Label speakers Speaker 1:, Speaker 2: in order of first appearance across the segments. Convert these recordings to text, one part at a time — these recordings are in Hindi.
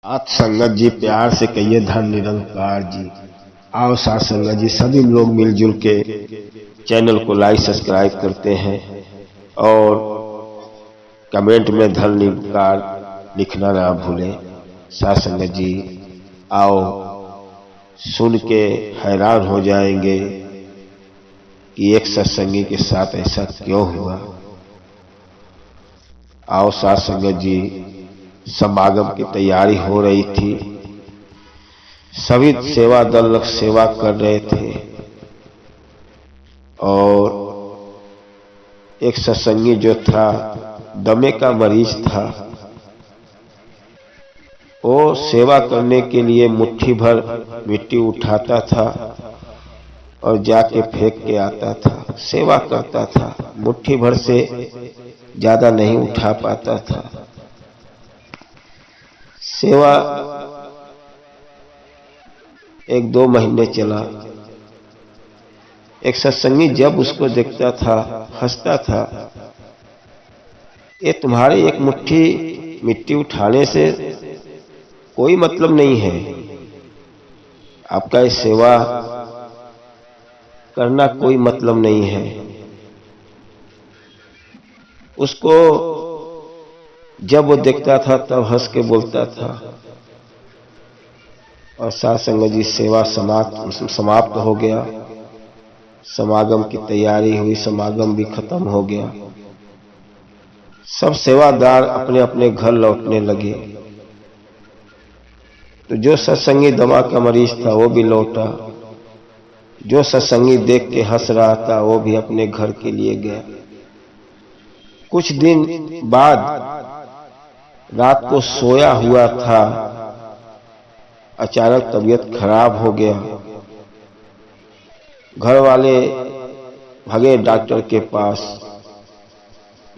Speaker 1: आज संगत जी प्यार से कहिए धन निरंकार जी। आओ साथ संगत जी सभी लोग मिलजुल के चैनल को लाइक सब्सक्राइब करते हैं और कमेंट में धन निरंकार लिखना ना भूलें। साथ संगत जी आओ सुन के हैरान हो जाएंगे कि एक सत्संगी के साथ ऐसा क्यों हुआ। आओ साथ संगत जी, समागम की तैयारी हो रही थी, सभी सेवा दल लोग सेवा कर रहे थे और एक सत्संगी जो था दमे का मरीज था, वो सेवा करने के लिए मुट्ठी भर मिट्टी उठाता था और जाके फेंक के आता था। सेवा करता था, मुट्ठी भर से ज्यादा नहीं उठा पाता था। सेवा 1-2 महीने चला। एक सत्संगी जब उसको देखता था हंसता था, ये तुम्हारे एक मुट्ठी मिट्टी उठाने से कोई मतलब नहीं है, आपका ये सेवा करना कोई मतलब नहीं है। उसको जब वो देखता था तब हंस के बोलता था और साथ संगत जी सेवा समाप्त हो गया। समागम की तैयारी हुई, समागम भी खत्म हो गया। सब सेवादार अपने अपने घर लौटने लगे। तो जो सत्संगी दमा का मरीज था वो भी लौटा, जो सत्संगी देख के हंस रहा था वो भी अपने घर के लिए गया। कुछ दिन बाद रात को सोया हुआ था, अचानक तबीयत खराब हो गया। घर वाले भागे डॉक्टर के पास।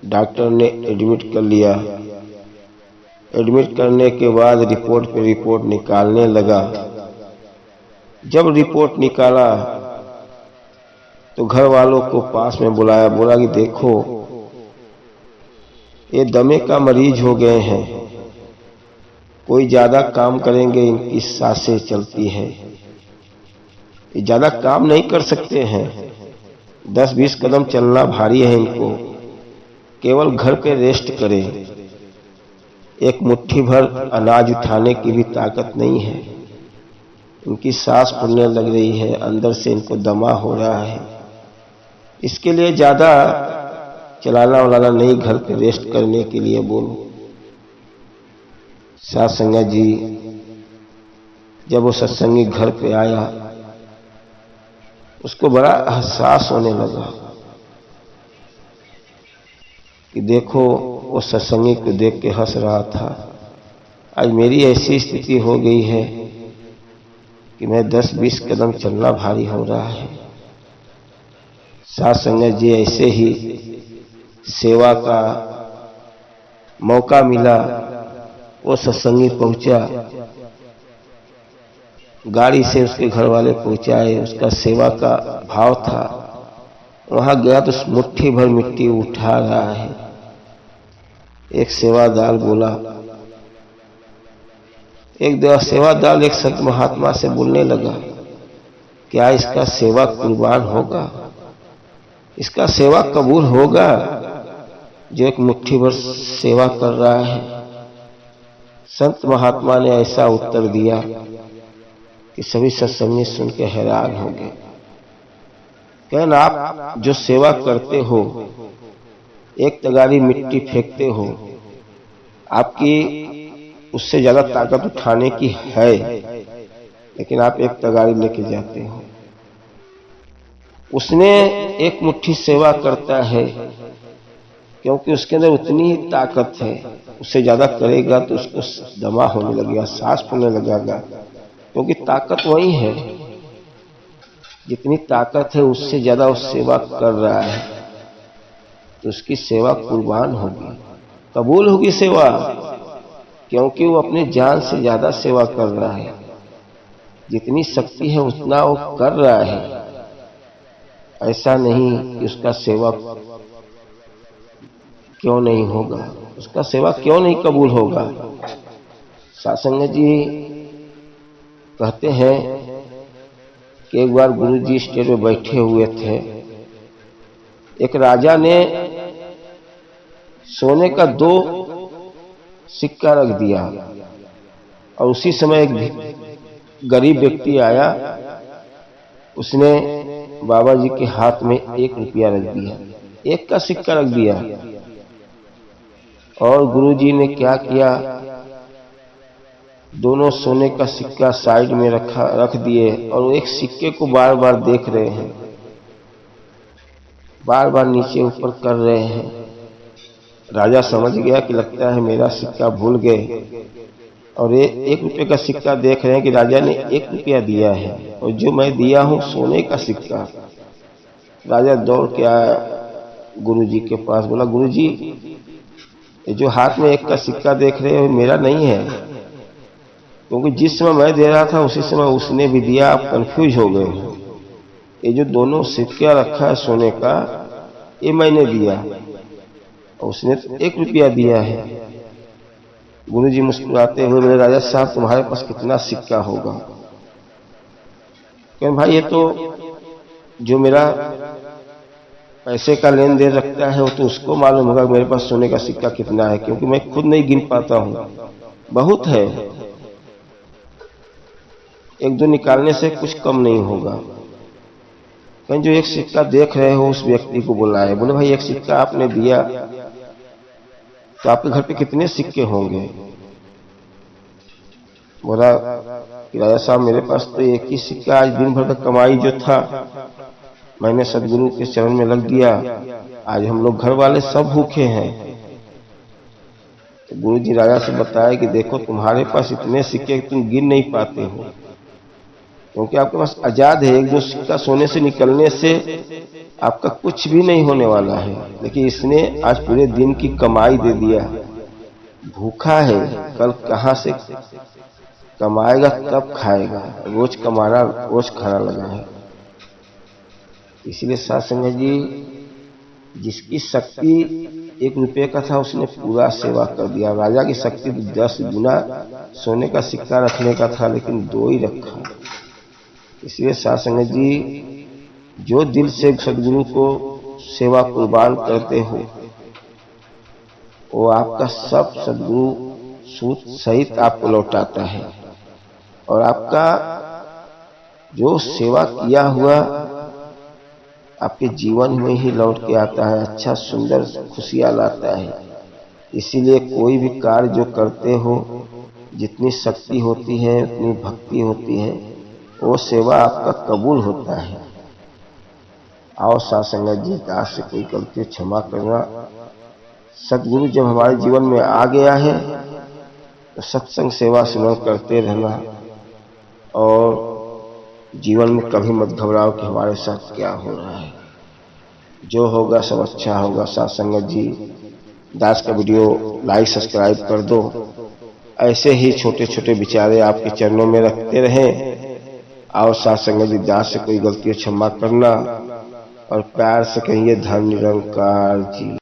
Speaker 1: डॉक्टर ने एडमिट कर लिया। एडमिट करने के बाद रिपोर्ट पे रिपोर्ट निकालने लगा। जब रिपोर्ट निकाला तो घर वालों को पास में बुलाया, बोला कि देखो ये दमे का मरीज हो गए हैं, कोई ज्यादा काम करेंगे इनकी सांसें चलती हैं, ये ज्यादा काम नहीं कर सकते हैं, 10-20 कदम चलना भारी है इनको, केवल घर पे रेस्ट करें, एक मुट्ठी भर अनाज उठाने की भी ताकत नहीं है, इनकी सांस फूलने लग रही है, अंदर से इनको दमा हो रहा है, इसके लिए ज्यादा चलाना वाला नहीं, घर पे रेस्ट करने के लिए बोलो। साथ संगत जी जब वो सत्संगी घर पे आया, उसको बड़ा एहसास होने लगा कि देखो वो सत्संगी को देख के हंस रहा था, आज मेरी ऐसी स्थिति हो गई है कि मैं 10-20 कदम चलना भारी हो रहा है। साथ संगत जी ऐसे ही सेवा का मौका मिला, वो सत्संगी पहुंचा, गाड़ी से उसके घर वाले पहुंचाए, उसका सेवा का भाव था। वहां गया तो मुट्ठी भर मिट्टी उठा रहा है। एक सेवादार बोला, सेवादार एक संत महात्मा से बोलने लगा, क्या इसका सेवा कुर्बान होगा, इसका सेवा कबूल होगा जो एक मुट्ठी भर सेवा कर रहा है। संत महात्मा ने ऐसा उत्तर दिया कि सभी सत्संगी सुन के हैरान हो गए। कहना आप जो सेवा करते हो, एक तगारी मिट्टी फेंकते हो, आपकी उससे ज्यादा ताकत उठाने की है, लेकिन आप एक तगारी लेके जाते हो। उसने एक मुट्ठी सेवा करता है क्योंकि उसके अंदर उतनी ही ताकत है, उससे ज्यादा करेगा तो उसको दमा होने लगेगा, सांस फूलने लगेगा, क्योंकि ताकत वही है, जितनी ताकत है उससे ज्यादा वो सेवा कर रहा है, तो उसकी सेवा कुर्बान होगी, कबूल होगी सेवा, क्योंकि वो अपनी जान से ज्यादा सेवा कर रहा है, जितनी शक्ति है उतना वो कर रहा है। ऐसा नहीं कि उसका सेवा क्यों नहीं होगा, उसका सेवा क्यों नहीं कबूल होगा। सासंग जी कहते हैं कि एक बार गुरु जी स्टेज में बैठे हुए थे। एक राजा ने सोने का 2 सिक्का रख दिया और उसी समय एक गरीब व्यक्ति आया, उसने बाबा जी के हाथ में 1 रुपया रख दिया, 1 का सिक्का रख दिया। और गुरु जी ने क्या किया, दोनों सोने का सिक्का साइड में रख दिए और एक सिक्के को बार बार देख रहे हैं, बार बार नीचे ऊपर कर रहे हैं। राजा समझ गया कि लगता है मेरा सिक्का भूल गए, और ये 1 रुपये का सिक्का देख रहे हैं कि राजा ने 1 रुपया दिया है और जो मैं दिया हूं सोने का सिक्का। राजा दौड़ के आया गुरु जी के पास, बोला गुरु जी ये जो हाथ में 1 का सिक्का देख रहे हो मेरा नहीं है, क्योंकि जिस समय मैं दे रहा था उसी समय उसने भी दिया, आप कंफ्यूज हो गए हो। ये जो दोनों सिक्का रखा है सोने का ये मैंने दिया और उसने तो 1 रुपया दिया है। गुरु जी मुस्कुराते हुए बोले राजा साहब तुम्हारे पास कितना सिक्का होगा? क्यों भाई ये तो जो मेरा पैसे का लेन देन रखता है वो तो उसको मालूम होगा मेरे पास सोने का सिक्का कितना है, क्योंकि मैं खुद नहीं गिन पाता हूं, बहुत है, 1-2 निकालने से कुछ कम नहीं होगा। कहीं जो 1 सिक्का देख रहे हो उस व्यक्ति को बुलाए, बोले भाई 1 सिक्का आपने दिया तो आपके घर पे कितने सिक्के होंगे? बोला कि राजा साहब मेरे पास तो 1 ही सिक्का, आज दिन भर का कमाई जो था मैंने सदगुरु के चरण में लग दिया, आज हम लोग घर वाले सब भूखे हैं। तो गुरु जी राजा से बताया कि देखो तुम्हारे पास इतने सिक्के तुम गिन नहीं पाते हो, क्योंकि आपके पास आजाद है, 1-2 सिक्का सोने से निकलने से आपका कुछ भी नहीं होने वाला है, लेकिन इसने आज पूरे दिन की कमाई दे दिया। भूखा है, कल कहां से कमाएगा तब खाएगा, रोज कमाना रोज खाना लगा है। इसलिए सासंग जी जिसकी शक्ति 1 रुपये का था उसने पूरा सेवा कर दिया। राजा की शक्ति 10 गुना सोने का सिक्का रखने का था, लेकिन 2 ही रखा। इसलिए सासंग जी जो दिल से सदगुरु को सेवा कुर्बान करते हो वो आपका सब सदगुरु सूद सहित आपको लौटाता है, और आपका जो सेवा किया हुआ आपके जीवन में ही लौट के आता है, अच्छा सुंदर खुशियां लाता है। इसीलिए कोई भी कार्य जो करते हो जितनी शक्ति होती है उतनी भक्ति होती है, वो सेवा आपका कबूल होता है। आओ सासंगत जी दास से कोई गलती क्षमा करना। सदगुरु जब हमारे जीवन में आ गया है तो सत्संग सेवा स्मरण करते रहना, और जीवन में कभी मत घबराओ कि हमारे साथ क्या हो रहा है, जो होगा सब अच्छा होगा। सासंगत जी दास का वीडियो लाइक सब्सक्राइब कर दो, ऐसे ही छोटे छोटे विचारे आपके चरणों में रखते रहें। आओ सासंगत जी दास से कोई गलती क्षमा करना और प्यार से कहिए धन निरंकार जी।